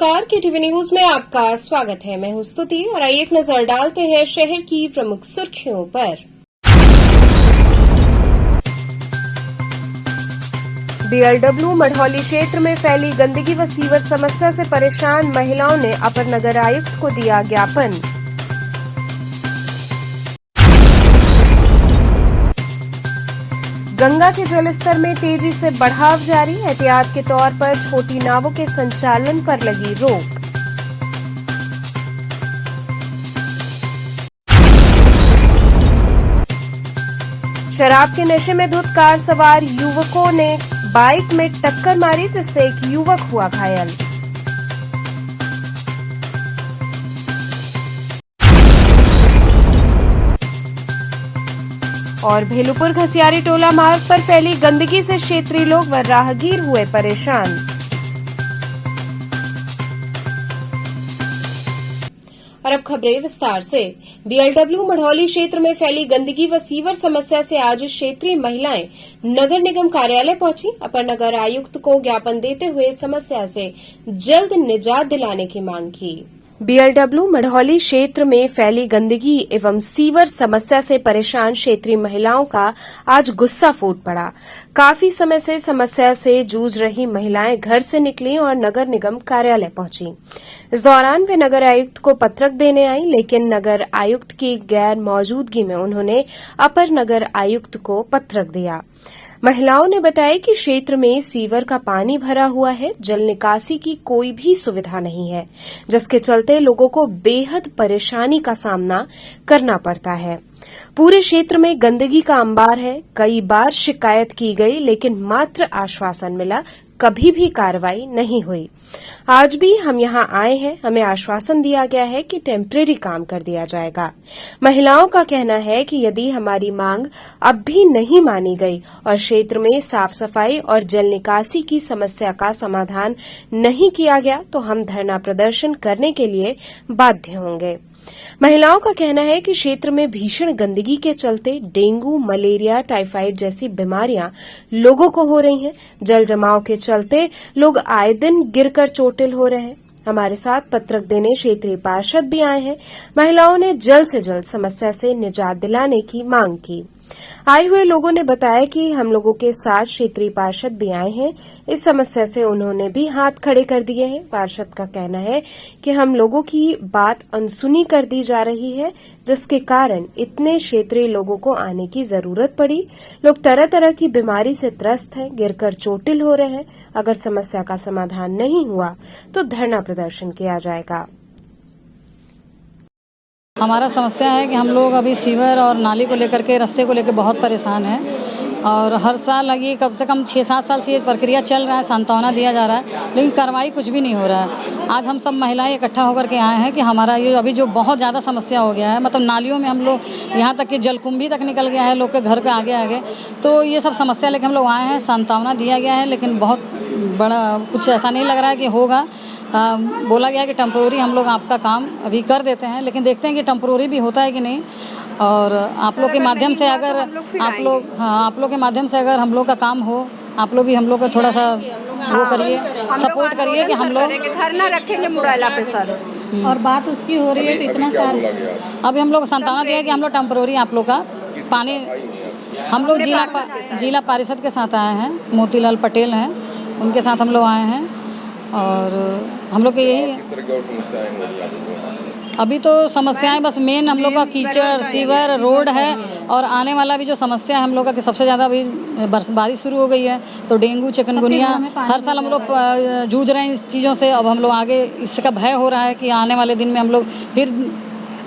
नमस्कार, KTV news में आपका स्वागत है। मैं हूं स्तुति और आइए एक नजर डालते हैं शहर की प्रमुख सुर्खियों पर। BLW मढ़ौली क्षेत्र में फैली गंदगी व सीवर समस्या से परेशान महिलाओं ने अपर नगर आयुक्त को दिया ज्ञापन। गंगा के जलस्तर में तेजी से बढ़ाव जारी, एहतियात के तौर पर छोटी नावों के संचालन पर लगी रोक। शराब के नशे में धुत कार सवार युवकों ने बाइक में टक्कर मारी, जिससे एक युवक हुआ घायल। और भेलुपुर घसियारी टोला मार्ग पर फैली गंदगी से क्षेत्रीय लोग व राहगीर हुए परेशान। और अब खबरें विस्तार से। BLW मढ़ौली क्षेत्र में फैली गंदगी व सीवर समस्या से आज क्षेत्रीय महिलाएं नगर निगम कार्यालय पहुंची। अपर नगर आयुक्त को ज्ञापन देते हुए समस्या से जल्द निजात दिलाने की मांग की। BLW मढ़ौली क्षेत्र में फैली गंदगी एवं सीवर समस्या से परेशान क्षेत्रीय महिलाओं का आज गुस्सा फूट पड़ा। काफी समय से समस्या से जूझ रही महिलाएं घर से निकली और नगर निगम कार्यालय पहुंची। इस दौरान वे नगर आयुक्त को पत्रक देने आई, लेकिन नगर आयुक्त की गैर मौजूदगी में उन्होंने अपर नगर आयुक्त को पत्रक दिया। महिलाओं ने बताया कि क्षेत्र में सीवर का पानी भरा हुआ है, जल निकासी की कोई भी सुविधा नहीं है, जिसके चलते लोगों को बेहद परेशानी का सामना करना पड़ता है। पूरे क्षेत्र में गंदगी का अंबार है। कई बार शिकायत की गई, लेकिन मात्र आश्वासन मिला, कभी भी कार्रवाई नहीं हुई। आज भी हम यहां आए हैं, हमें आश्वासन दिया गया है कि टेम्परेरी काम कर दिया जाएगा। महिलाओं का कहना है कि यदि हमारी मांग अब भी नहीं मानी गई और क्षेत्र में साफ सफाई और जल निकासी की समस्या का समाधान नहीं किया गया तो हम धरना प्रदर्शन करने के लिए बाध्य होंगे। महिलाओं का कहना है कि क्षेत्र में भीषण गंदगी के चलते डेंगू, मलेरिया, टाइफाइड जैसी बीमारियां लोगों को हो रही हैं। जल जमाव के चलते लोग आए दिन गिरकर चोटिल हो रहे हैं। हमारे साथ पत्रक देने क्षेत्रीय पार्षद भी आए हैं। महिलाओं ने जल्द से जल्द समस्या से निजात दिलाने की मांग की। आए हुए लोगों ने बताया कि हम लोगों के साथ क्षेत्रीय पार्षद भी आए हैं। इस समस्या से उन्होंने भी हाथ खड़े कर दिए हैं। पार्षद का कहना है कि हम लोगों की बात अनसुनी कर दी जा रही है, जिसके कारण इतने क्षेत्रीय लोगों को आने की जरूरत पड़ी। लोग तरह तरह की बीमारी से त्रस्त हैं, गिरकर चोटिल हो रहे हैं। अगर समस्या का समाधान नहीं हुआ तो धरना प्रदर्शन किया जाएगा। हमारा समस्या है कि हम लोग अभी सीवर और नाली को लेकर के, रास्ते को लेकर बहुत परेशान हैं और हर साल ये कम से कम 6-7 साल से ये प्रक्रिया चल रहा है, सांत्वना दिया जा रहा है, लेकिन कार्रवाई कुछ भी नहीं हो रहा है। आज हम सब महिलाएं इकट्ठा होकर के आए हैं कि हमारा ये अभी जो बहुत ज़्यादा समस्या हो गया है, मतलब नालियों में हम लोग यहाँ तक कि जलकुंभी तक निकल गया है लोग के घर के आगे आगे, तो ये सब समस्या लेकर हम लोग आए हैं। सांत्वना दिया गया है, लेकिन बहुत बड़ा कुछ ऐसा नहीं लग रहा है कि होगा। बोला गया है कि टेम्पोररी हम लोग आपका काम अभी कर देते हैं, लेकिन देखते हैं कि टेम्पोररी भी होता है कि नहीं। और आप लोग के माध्यम से अगर आप लोग के माध्यम से अगर हम लोग का काम हो, आप लोग भी हम लोग को थोड़ा सा वो करिए, सपोर्ट करिए कि हम लोग धरना रखेंगे मुड़ैला पे सर। और बात उसकी हो रही है तो इतना सारा अभी हम लोग सांत्वना दिया कि हम लोग टेम्पोररी आप लोग का पानी, हम लोग जिला पारिषद के साथ आए हैं, मोतीलाल पटेल हैं, उनके साथ हम लोग आए हैं। और हम लोग के यही है अभी तो समस्याएं, बस मेन हम लोग का कीचड़, सीवर, रोड है। और आने वाला भी जो समस्या है हम लोग का कि सबसे ज़्यादा अभी बारिश शुरू हो गई है, तो डेंगू, चिकनगुनिया हर साल हम लोग जूझ रहे हैं इस चीज़ों से। अब हम लोग आगे इसका भय हो रहा है कि आने वाले दिन में हम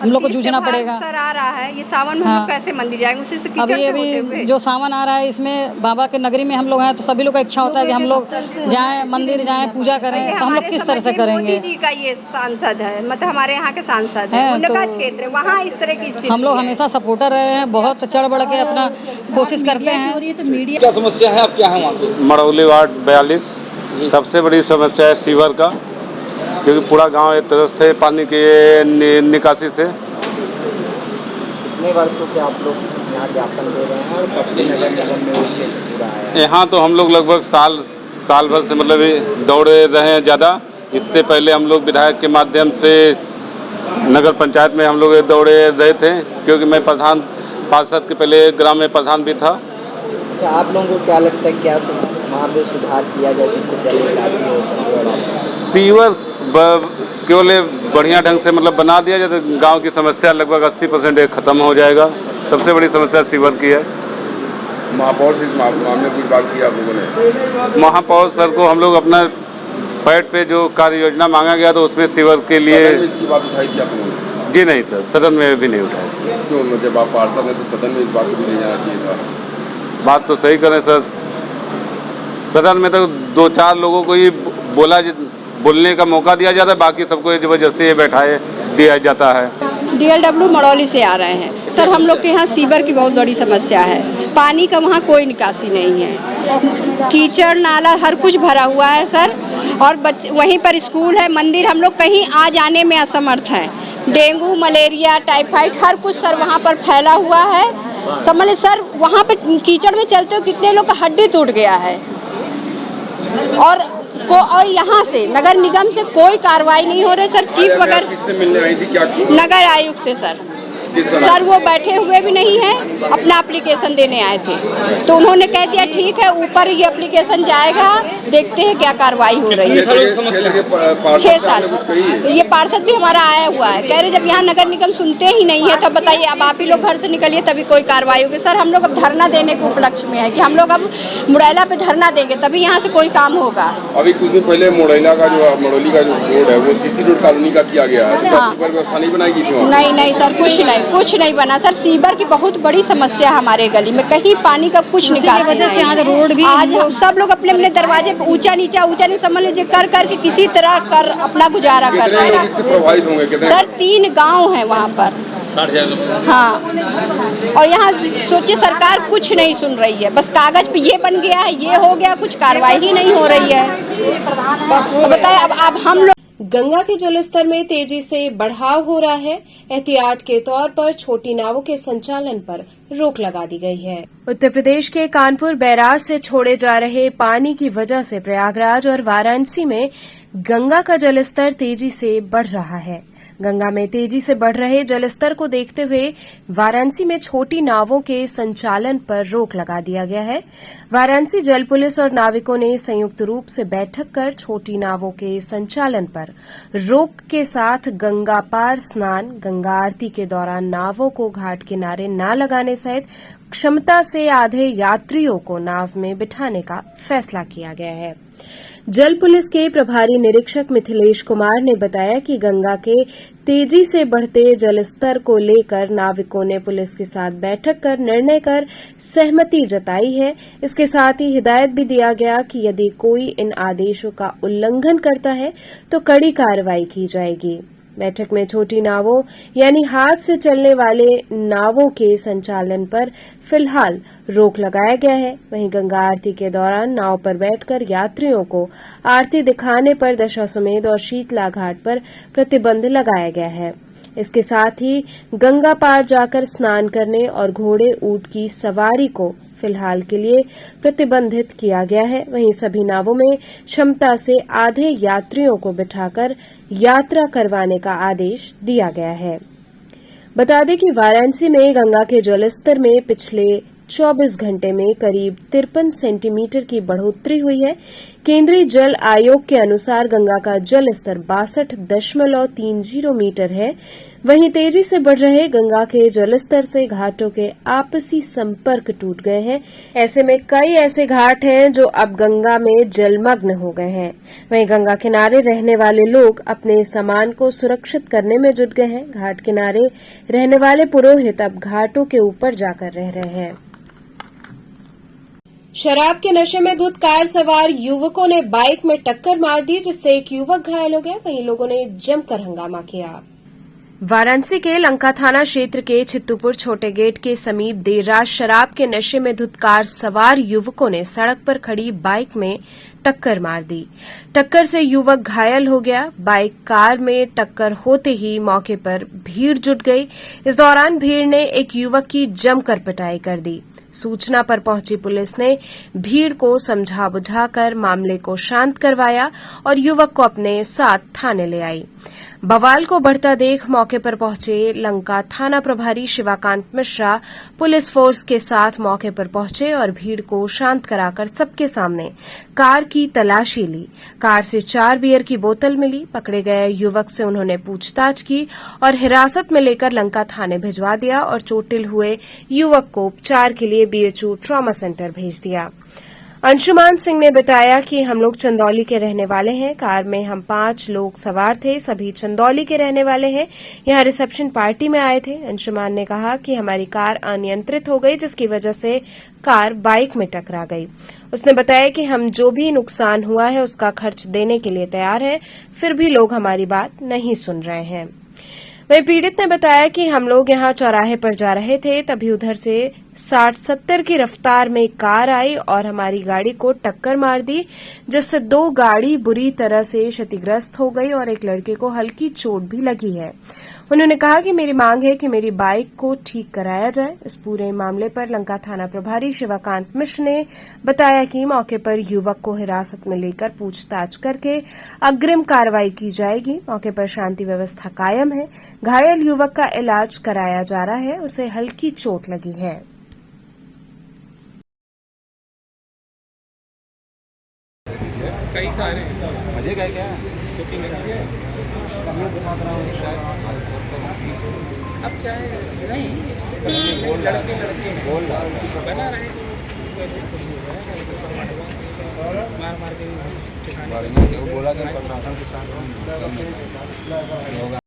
लोग को जूझना पड़ेगा। सर आ रहा है ये सावन में हम लोग कैसे मंदिर जाएंगे, उसी से कीचड़ से होते हुए। जो सावन आ रहा है इसमें बाबा के नगरी में हम लोग हैं, तो सभी लोग का इच्छा होता है कि हम लोग जाएं, मंदिर जाएं, पूजा करें, तो हम लोग किस तरह से करेंगे। मोदी जी का ये सांसद है, मतलब हमारे यहाँ के सांसद है, उनका क्षेत्र है, वहाँ इस तरह की स्थिति हम लोग हमेशा सपोर्टर रहे हैं, बहुत चढ़ बढ़ के अपना कोशिश करते हैं। क्या समस्या है, आप क्या है वहाँ पे? मढ़ौली वार्ड 42 सबसे बड़ी समस्या है सीवर का, क्योंकि पूरा गांव एक त्रस्त है पानी के निकासी से। कितने वर्षों से आप लोग यहाँ ज्ञापन दे रहे हैं और कब से नगर निगम में वो क्षेत्र पूरा आया है? यहाँ तो हम लोग लगभग साल भर से मतलब दौड़े रहे हैं ज़्यादा। इससे पहले हम लोग विधायक के माध्यम से नगर पंचायत में हम लोग दौड़े रहे थे, क्योंकि मैं प्रधान पार्षद के पहले ग्राम में प्रधान भी था। अच्छा, आप लोगों को क्या लगता है क्या वहाँ पे सुधार किया जाए जिससे जल निकासी हो सके? और सीवर केवल बढ़िया ढंग से मतलब बना दिया जाए तो गाँव की समस्या लगभग 80% खत्म हो जाएगा। सबसे बड़ी समस्या सीवर की है। महापौर से इस मामले में कुछ बात की आप लोगों ने? महापौर सर को हम लोग अपना पैड पे जो कार्य योजना मांगा गया तो उसमें सीवर के लिए इसकी बात उठाई थी आप लोगों ने? जी नहीं सर, सदन में भी नहीं उठाई थी। क्यों? जब आप पार्षद हैं तो सदन में इस बात को भी ले जाना चाहिए था। बात तो सही करें सर, सदन में तो 2-4 लोगों को ही बोलने का मौका दिया जाता है, बाकी सबको जबरदस्ती बैठाए दिया जाता है। DLW मड़ौली से आ रहे हैं सर। हम लोग के यहाँ सीवर की बहुत बड़ी समस्या है। पानी का वहाँ कोई निकासी नहीं है, कीचड़ नाला हर कुछ भरा हुआ है सर। और वहीं पर स्कूल है, मंदिर, हम लोग कहीं आ जाने में असमर्थ हैं। डेंगू, मलेरिया, टाइफाइड हर कुछ सर वहाँ पर फैला हुआ है। समझ सर, वहाँ पे कीचड़ में चलते हो कितने लोग का हड्डी टूट गया है। और यहाँ से नगर निगम से कोई कार्रवाई नहीं हो रही सर। चीफ वगैरह किससे मिलने आई थी? क्या नगर आयुक्त से सर। सर वो बैठे हुए भी नहीं है, अपना एप्लीकेशन देने आए थे तो उन्होंने कह दिया ठीक है, ऊपर ये एप्लीकेशन जाएगा, देखते हैं क्या कार्रवाई हो रही है। 6 साल। ये पार्षद भी हमारा आया हुआ है, कह रहे जब यहाँ नगर निगम सुनते ही नहीं है तो बताइए अब आप ही लोग घर से निकलिए तभी कोई कार्रवाई होगी। सर हम लोग अब धरना देने के उपलक्ष्य में है कि हम लोग अब मुड़ैला पे धरना देंगे तभी यहाँ से कोई काम होगा। अभी कुछ दिन पहले मड़ौली का जो रोड है वो सीसी रोड कॉलोनी का किया गया है, तो सीवर व्यवस्था नहीं बनाई गई थी? नहीं सर, कुछ नहीं बना सर। सीवर की बहुत बड़ी समस्या है हमारे गली में, कहीं पानी का कुछ निकासी नहीं है। रोड भी आज हम सब लोग अपने अपने दरवाजे पे ऊंचा नीचा समझ लीजिए कर करके किसी तरह कर अपना गुजारा कर रहे हैं। इससे प्रभावित होंगे सर 3 गांव हैं वहाँ पर। हाँ, और यहाँ सोचिए सरकार कुछ नहीं सुन रही है, बस कागज पे ये बन गया है, ये हो गया, कुछ कार्रवाई ही नहीं हो रही है। बताए अब हम लोग गंगा के जलस्तर में तेजी से बढ़ाव हो रहा है। एहतियात के तौर पर छोटी नावों के संचालन पर रोक लगा दी गई है। उत्तर प्रदेश के कानपुर बैराज से छोड़े जा रहे पानी की वजह से प्रयागराज और वाराणसी में गंगा का जलस्तर तेजी से बढ़ रहा है। गंगा में तेजी से बढ़ रहे जलस्तर को देखते हुए वाराणसी में छोटी नावों के संचालन पर रोक लगा दिया गया है। वाराणसी जल पुलिस और नाविकों ने संयुक्त रूप से बैठक कर छोटी नावों के संचालन पर रोक के साथ गंगा पार स्नान, गंगा आरती के दौरान नावों को घाट किनारे न लगाने सहित क्षमता से आधे यात्रियों को नाव में बिठाने का फैसला किया गया है। जल पुलिस के प्रभारी निरीक्षक मिथिलेश कुमार ने बताया कि गंगा के तेजी से बढ़ते जलस्तर को लेकर नाविकों ने पुलिस के साथ बैठक कर निर्णय कर सहमति जताई है। इसके साथ ही हिदायत भी दिया गया कि यदि कोई इन आदेशों का उल्लंघन करता है तो कड़ी कार्रवाई की जाएगी। बैठक में छोटी नावों यानी हाथ से चलने वाले नावों के संचालन पर फिलहाल रोक लगाया गया है। वहीं गंगा आरती के दौरान नाव पर बैठकर यात्रियों को आरती दिखाने पर दशाश्वमेध और शीतला घाट पर प्रतिबंध लगाया गया है। इसके साथ ही गंगा पार जाकर स्नान करने और घोड़े ऊंट की सवारी को फिलहाल के लिए प्रतिबंधित किया गया है। वहीं सभी नावों में क्षमता से आधे यात्रियों को बिठाकर यात्रा करवाने का आदेश दिया गया है। बता दें कि वाराणसी में गंगा के जलस्तर में पिछले 24 घंटे में करीब 53 सेंटीमीटर की बढ़ोतरी हुई है। केंद्रीय जल आयोग के अनुसार गंगा का जल स्तर 62.30 मीटर है। वहीं तेजी से बढ़ रहे गंगा के जलस्तर से घाटों के आपसी संपर्क टूट गए हैं। ऐसे में कई ऐसे घाट हैं जो अब गंगा में जलमग्न हो गए हैं। वहीं गंगा किनारे रहने वाले लोग अपने सामान को सुरक्षित करने में जुट गए हैं। घाट किनारे रहने वाले पुरोहित अब घाटों के ऊपर जाकर रह रहे हैं। शराब के नशे में धुत कार सवार युवकों ने बाइक में टक्कर मार दी, जिससे एक युवक घायल हो गया। वहीं लोगों ने जमकर हंगामा किया। वाराणसी के लंका थाना क्षेत्र के छित्तूपुर छोटे गेट के समीप देर रात शराब के नशे में धुत कार सवार युवकों ने सड़क पर खड़ी बाइक में टक्कर मार दी। टक्कर से युवक घायल हो गया। बाइक कार में टक्कर होते ही मौके पर भीड़ जुट गई। इस दौरान भीड़ ने एक युवक की जमकर पिटाई कर दी। सूचना पर पहुंची पुलिस ने भीड़ को समझा बुझाकर मामले को शांत करवाया और युवक को अपने साथ थाने ले आई। बवाल को बढ़ता देख मौके पर पहुंचे लंका थाना प्रभारी शिवाकांत मिश्रा पुलिस फोर्स के साथ मौके पर पहुंचे और भीड़ को शांत कराकर सबके सामने कार की तलाशी ली। कार से 4 बियर की बोतल मिली। पकड़े गए युवक से उन्होंने पूछताछ की और हिरासत में लेकर लंका थाने भिजवा दिया और चोटिल हुए युवक को उपचार के लिए बीएचयू ट्रॉमा सेंटर भेज दिया। अंशुमान सिंह ने बताया कि हम लोग चंदौली के रहने वाले हैं। कार में हम 5 लोग सवार थे, सभी चंदौली के रहने वाले हैं। यहां रिसेप्शन पार्टी में आए थे। अंशुमान ने कहा कि हमारी कार अनियंत्रित हो गई, जिसकी वजह से कार बाइक में टकरा गई। उसने बताया कि हम जो भी नुकसान हुआ है उसका खर्च देने के लिए तैयार हैं, फिर भी लोग हमारी बात नहीं सुन रहे हैं। वहीं पीड़ित ने बताया कि हम लोग यहां चौराहे पर जा रहे थे, तभी उधर से 60-70 की रफ्तार में एक कार आई और हमारी गाड़ी को टक्कर मार दी, जिससे 2 गाड़ी बुरी तरह से क्षतिग्रस्त हो गई और एक लड़के को हल्की चोट भी लगी है। उन्होंने कहा कि मेरी मांग है कि मेरी बाइक को ठीक कराया जाए। इस पूरे मामले पर लंका थाना प्रभारी शिवाकांत मिश्र ने बताया कि मौके पर युवक को हिरासत में लेकर पूछताछ करके अग्रिम कार्रवाई की जाएगी। मौके पर शांति व्यवस्था कायम है। घायल युवक का इलाज कराया जा रहा है, उसे हल्की चोट लगी है। कई सारे मजे का क्या बुकिंग अब चाहे नहीं लड़के बोल रहा बना रहे मार के वो बोला कि प्रशासन के साथ होगा।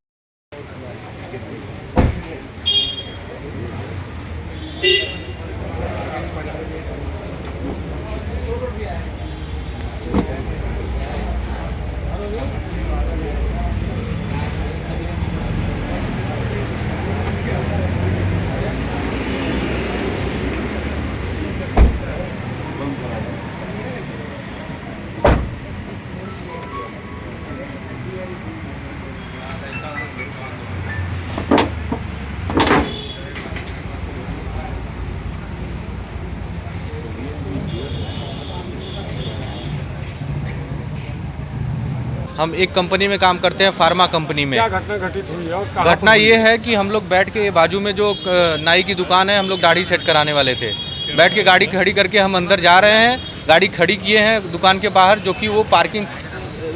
हम एक कंपनी में काम करते हैं, फार्मा कंपनी में। क्या घटना घटित हुई है और कहाँ घटना पर हुई? ये है कि हम लोग बैठ के बाजू में जो नाई की दुकान है, हम लोग दाढ़ी सेट कराने वाले थे। बैठ के गाड़ी खड़ी करके हम अंदर जा रहे हैं, गाड़ी खड़ी किए हैं दुकान के बाहर, जो कि वो पार्किंग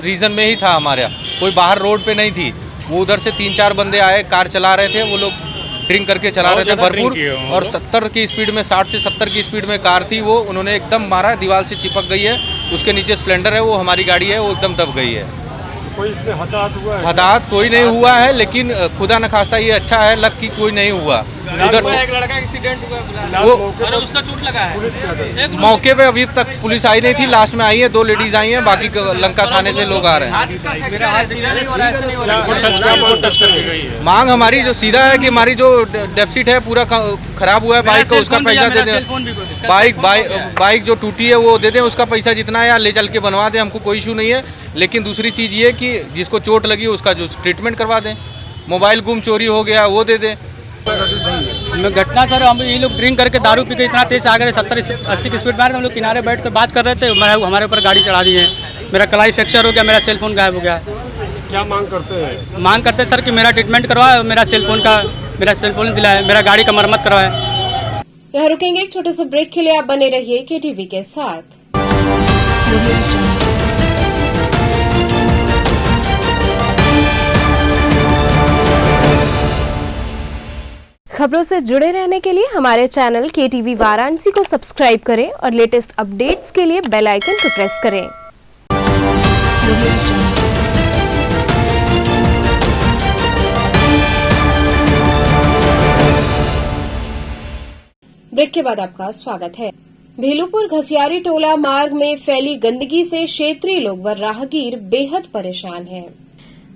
रीजन में ही था हमारा, कोई बाहर रोड पे नहीं थी। वो उधर से 3-4 बंदे आए, कार चला रहे थे, वो लोग ड्रिंक करके चला रहे थे भरपूर, और 70 की स्पीड में, 60 से 70 की स्पीड में कार थी। वो उन्होंने एकदम मारा, दीवार से चिपक गई है। उसके नीचे स्प्लेंडर है, वो हमारी गाड़ी है, वो एकदम दब गई है। कोई इसमें हताहत हुआ है? हताहत कोई नहीं हुआ है, लेकिन खुदा न खास्ता ये अच्छा है लक की कोई नहीं हुआ। उधर से एक लड़का एक्सीडेंट हुआ, वो उसका चोट लगा है। पुलिस क्या करे? मौके पे अभी तक पुलिस आई नहीं थी, लास्ट में आई है, 2 लेडीज आई हैं, बाकी लंका थाने से लोग आ रहे हैं। मांग हमारी जो सीधा है कि हमारी जो डेफिसिट है पूरा खराब हुआ है बाइक का, उसका पैसा दे दें। बाइक जो टूटी है वो दे दें, उसका पैसा जितना है या ले चल के बनवा दें, हमको कोई इशू नहीं है। लेकिन दूसरी चीज़ ये कि जिसको चोट लगी उसका जो ट्रीटमेंट करवा दें। मोबाइल गुम चोरी हो गया वो दे दें। घटना सर, हम ये लोग ड्रिंक करके दारू पी के इतना तेज आ गए, 70-80 की स्पीड में हम लोग किनारे बैठ कर बात कर रहे थे, हमारे ऊपर गाड़ी चढ़ा दी है। मेरा कलाई फ्रैक्चर हो गया, मेरा सेल फोन गायब हो गया। क्या मांग करते हैं? मांग करते सर कि मेरा ट्रीटमेंट करवाए, मेरा सेल फोन दिलाए, मेरा गाड़ी का मरम्मत करवाए। यहाँ रुकेंगे एक छोटे से ब्रेक के लिए। आप बने रहिए केटीवी के साथ। खबरों से जुड़े रहने के लिए हमारे चैनल केटीवी वाराणसी को सब्सक्राइब करें और लेटेस्ट अपडेट्स के लिए बेल आइकन को प्रेस करें। ब्रेक के बाद आपका स्वागत है। भेलूपुर घसियारी टोला मार्ग में फैली गंदगी से क्षेत्रीय लोग व राहगीर बेहद परेशान हैं।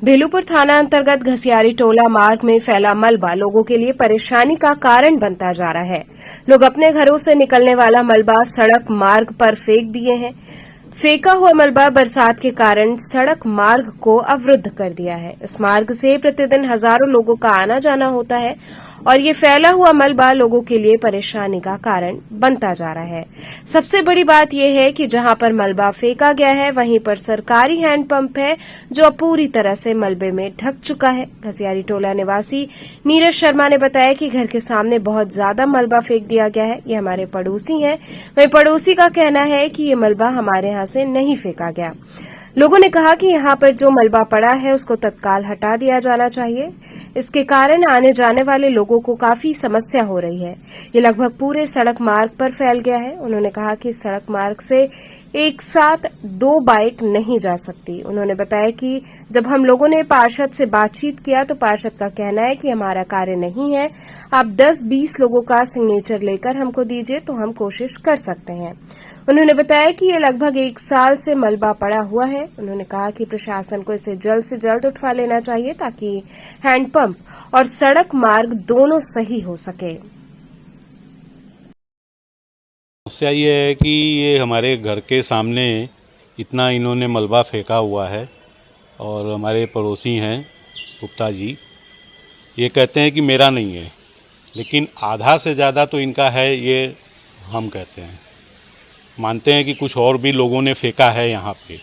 भेलूपुर थाना अंतर्गत घसियारी टोला मार्ग में फैला मलबा लोगों के लिए परेशानी का कारण बनता जा रहा है। लोग अपने घरों से निकलने वाला मलबा सड़क मार्ग पर फेंक दिए हैं। फेंका हुआ मलबा बरसात के कारण सड़क मार्ग को अवरुद्ध कर दिया है। इस मार्ग से प्रतिदिन हजारों लोगों का आना जाना होता है और ये फैला हुआ मलबा लोगों के लिए परेशानी का कारण बनता जा रहा है। सबसे बड़ी बात यह है कि जहां पर मलबा फेंका गया है वहीं पर सरकारी हैंडपंप है जो अब पूरी तरह से मलबे में ढक चुका है। घसियारी टोला निवासी नीरज शर्मा ने बताया कि घर के सामने बहुत ज्यादा मलबा फेंक दिया गया है। ये हमारे पड़ोसी हैं। वहीं पड़ोसी का कहना है कि ये मलबा हमारे यहां से नहीं फेंका गया। लोगों ने कहा कि यहां पर जो मलबा पड़ा है उसको तत्काल हटा दिया जाना चाहिए। इसके कारण आने जाने वाले लोगों को काफी समस्या हो रही है। ये लगभग पूरे सड़क मार्ग पर फैल गया है। उन्होंने कहा कि सड़क मार्ग से एक साथ 2 बाइक नहीं जा सकती। उन्होंने बताया कि जब हम लोगों ने पार्षद से बातचीत किया तो पार्षद का कहना है कि हमारा कार्य नहीं है, आप 10-20 लोगों का सिग्नेचर लेकर हमको दीजिए तो हम कोशिश कर सकते हैं। उन्होंने बताया कि ये लगभग 1 साल से मलबा पड़ा हुआ है। उन्होंने कहा कि प्रशासन को इसे जल्द से जल्द उठवा लेना चाहिए ताकि हैंडपंप और सड़क मार्ग दोनों सही हो सके। समस्या ये है कि ये हमारे घर के सामने इतना इन्होंने मलबा फेंका हुआ है और हमारे पड़ोसी हैं गुप्ता जी, ये कहते हैं कि मेरा नहीं है, लेकिन आधा से ज़्यादा तो इनका है, ये हम कहते हैं। मानते हैं कि कुछ और भी लोगों ने फेंका है यहाँ पे,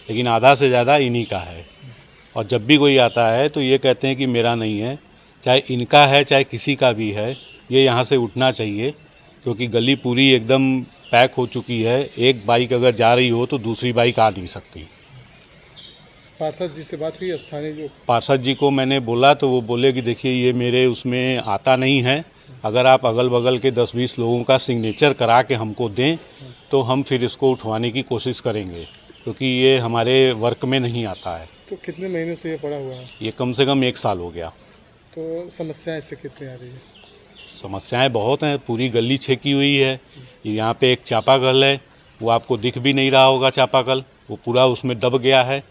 लेकिन आधा से ज़्यादा इन्हीं का है। और जब भी कोई आता है तो ये कहते हैं कि मेरा नहीं है, चाहे इनका है चाहे किसी का भी है, ये यहाँ से उठना चाहिए क्योंकि गली पूरी एकदम पैक हो चुकी है। एक बाइक अगर जा रही हो तो दूसरी बाइक आ नहीं सकती। पार्षद जी से बात हुई, स्थानीय जो पार्षद जी को मैंने बोला तो वो बोले कि देखिए ये मेरे उसमें आता नहीं है, अगर आप अगल बगल के 10-20 लोगों का सिग्नेचर करा के हमको दें तो हम फिर इसको उठवाने की कोशिश करेंगे क्योंकि ये हमारे वर्क में नहीं आता है। तो कितने महीनों से ये पड़ा हुआ है? ये कम से कम 1 साल हो गया। तो समस्याएं इससे कितनी आ रही है? समस्याएं बहुत हैं, पूरी गली छेकी हुई है। यहाँ पे एक चापाकल है, वो आपको दिख भी नहीं रहा होगा चापाकल, वो पूरा उसमें दब गया है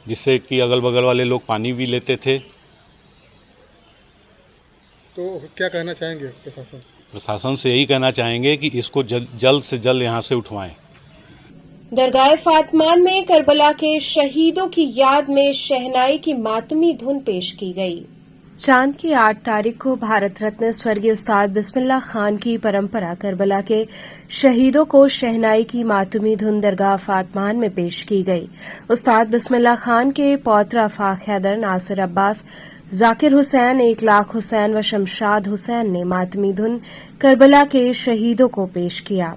जिससे कि अगल बगल वाले लोग पानी भी लेते थे। तो क्या कहना चाहेंगे प्रशासन से? प्रशासन से यही कहना चाहेंगे कि इसको जल्द से जल्द यहाँ से उठवाएं। दरगाह फातमान में करबला के शहीदों की याद में शहनाई की मातमी धुन पेश की गई। चांद की 8 तारीख को भारत रत्न स्वर्गीय उस्ताद बिस्मिल्लाह खान की परंपरा करबला के शहीदों को शहनाई की मातमी धुन दरगाह फातमान में पेश की गई। उस्ताद बिस्मिल्लाह खान के पौत्र आफाक हैदर, नासिर अब्बास, जाकिर हुसैन, 1 लाख हुसैन व शमशाद हुसैन ने मातमी धुन करबला के शहीदों को पेश किया।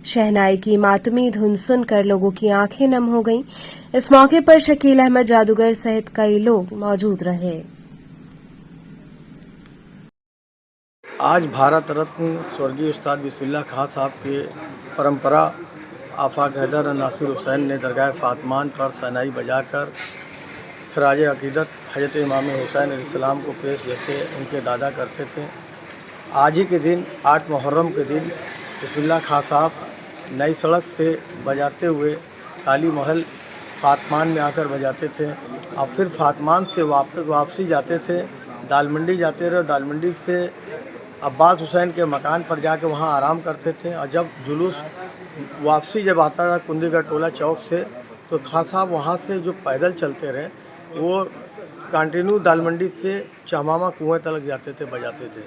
शहनाई की मातमी धुन सुनकर लोगों की आंखें नम हो गईं। इस मौके पर शकील अहमद जादूगर सहित कई लोग मौजूद रहे। आज भारत रत्न स्वर्गीय उस्ताद बिस्मिल्लाह खान साहब के परंपरा आफाक हैदर और नासिर हुसैन ने दरगाह फातमान पर शहनाई बजाकर खराज अकीदत हज़रत इमाम हुसैन अलैहिस्सलाम को पेश जैसे उनके दादा करते थे। आज ही के दिन 8 मुहर्रम के दिन बिस्मिल्लाह खान साहब नई सड़क से बजाते हुए काली महल फातमान में आकर बजाते थे और फिर फातमान से वापसी जाते थे, दाल मंडी जाते रहे। दाल मंडी से अब्बास हुसैन के मकान पर जाके वहाँ आराम करते थे और जब जुलूस वापसी जब आता था कुंदीगढ़ टोला चौक से तो खान साहब वहाँ से जो पैदल चलते रहे वो कंटिन्यू दाल मंडी से चहमामा कुएं तक जाते थे, बजाते थे।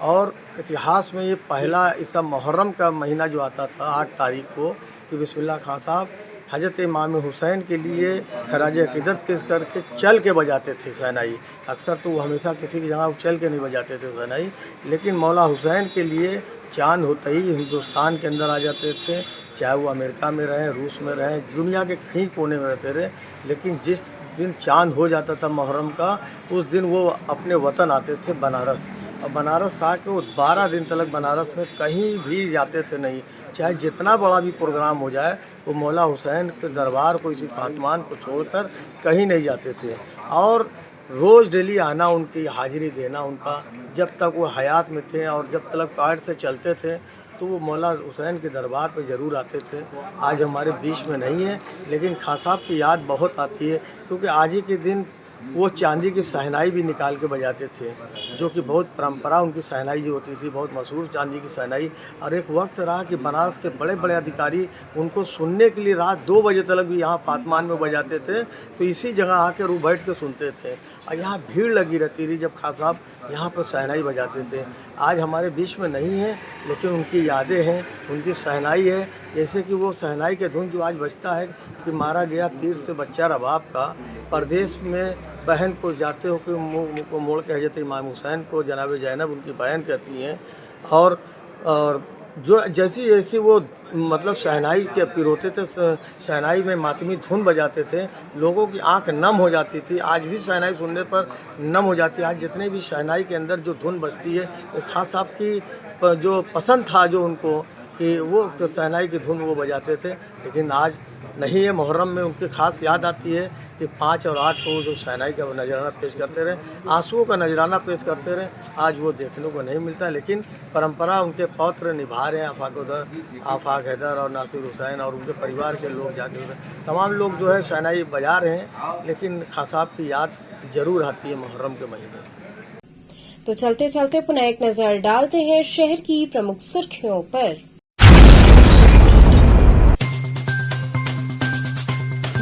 और इतिहास में ये पहला इसका मुहर्रम का महीना जो आता था 8 तारीख को कि बिस्मिल्लाह खान साहब हज़रत इमाम हुसैन के लिए खराज अकीदत पेश करके चल के बजाते थे शहनाई। अक्सर तो वो हमेशा किसी की जगह चल के नहीं बजाते थे शहनाई, लेकिन मौला हुसैन के लिए चांद होते ही हिंदुस्तान के अंदर आ जाते थे, चाहे वो अमेरिका में रहें, रूस में रहें, दुनिया के कहीं कोने में रहते रहे। लेकिन जिस दिन चांद हो जाता था मुहर्रम का, उस दिन वो अपने वतन आते थे बनारस, और बनारस आके वो 12 दिन तक बनारस में कहीं भी जाते थे नहीं, चाहे जितना बड़ा भी प्रोग्राम हो जाए वो मौला हुसैन के दरबार को, इसी फातमान को छोड़कर कहीं नहीं जाते थे। और रोज़ डेली आना, उनकी हाजिरी देना उनका, जब तक वो हयात में थे और जब तक पैर से चलते थे तो वो मौला हुसैन के दरबार पे ज़रूर आते थे। आज हमारे बीच में नहीं है, लेकिन खान साहब की याद बहुत आती है क्योंकि आज ही के दिन वो चांदी की शहनाई भी निकाल के बजाते थे, जो कि बहुत परंपरा उनकी शहनाई जो होती थी, बहुत मशहूर चांदी की शहनाई। और एक वक्त रहा कि बनारस के बड़े बड़े अधिकारी उनको सुनने के लिए रात 2 बजे तक भी यहाँ फातमान में बजाते थे, तो इसी जगह आकर वो बैठ के सुनते थे। और यहाँ भीड़ लगी रहती थी जब खास साहब यहाँ पर शहनाई बजाते थे। आज हमारे बीच में नहीं है, लेकिन उनकी यादें हैं, उनकी शहनाई है। जैसे कि वो शहनाई के धुन जो आज बजता है कि मारा गया तीर से बच्चा रबाब का, परदेश में बहन को जाते हो कि मुँह को मोड़ के हजरत इमाम हुसैन को जनाब ज़ैनब उनकी बहन कहती हैं। और जो जैसी जैसी वो मतलब शहनाई के पिरोते थे, शहनाई में मातमी धुन बजाते थे, लोगों की आंख नम हो जाती थी। आज भी शहनाई सुनने पर नम हो जाती है। आज जितने भी शहनाई के अंदर जो धुन बजती है, वो खास साहब की जो पसंद था जो उनको कि वो शहनाई की धुन वो बजाते थे, लेकिन आज नहीं है। मुहर्रम में उनकी खास याद आती है कि 5 और 8 को जो शहनाई का नजराना पेश करते रहे, आंसुओं का नजराना पेश करते रहे, आज वो देखने को नहीं मिलता। लेकिन परंपरा उनके पौत्र निभा रहे हैं, आफाक हैदर और नासिर हुसैन और उनके परिवार के लोग जाके तमाम लोग जो है शहनाई बजा रहे हैं, लेकिन खास साहब की याद ज़रूर आती है मुहर्रम के महीने। तो चलते चलते पुनः एक नजर डालते हैं शहर की प्रमुख सुर्खियों पर।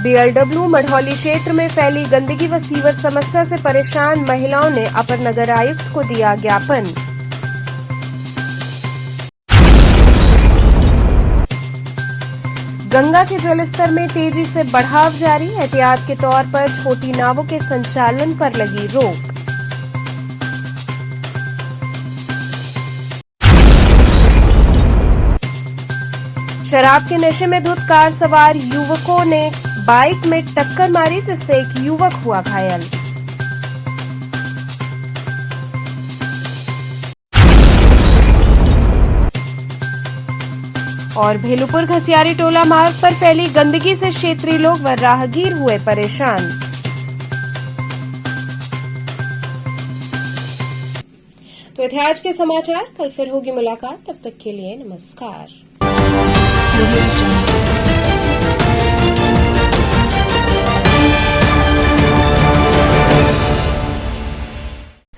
बीएलडब्ल्यू मढ़ौली क्षेत्र में फैली गंदगी व सीवर समस्या से परेशान महिलाओं ने अपर नगर आयुक्त को दिया ज्ञापन। गंगा के जलस्तर में तेजी से बढ़ाव जारी, एहतियात के तौर पर छोटी नावों के संचालन पर लगी रोक। शराब के नशे में धुत कार सवार युवकों ने बाइक में टक्कर मारी, जिससे एक युवक हुआ घायल। और भेलूपुर घसियारी टोला मार्ग पर फैली गंदगी से क्षेत्रीय लोग व राहगीर हुए परेशान। तो थे आज के समाचार, कल फिर होगी मुलाकात, तब तक के लिए नमस्कार।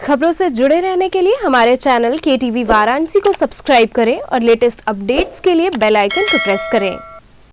खबरों से जुड़े रहने के लिए हमारे चैनल KTV वाराणसी को सब्सक्राइब करें और लेटेस्ट अपडेट्स के लिए बेल आइकन को प्रेस करें।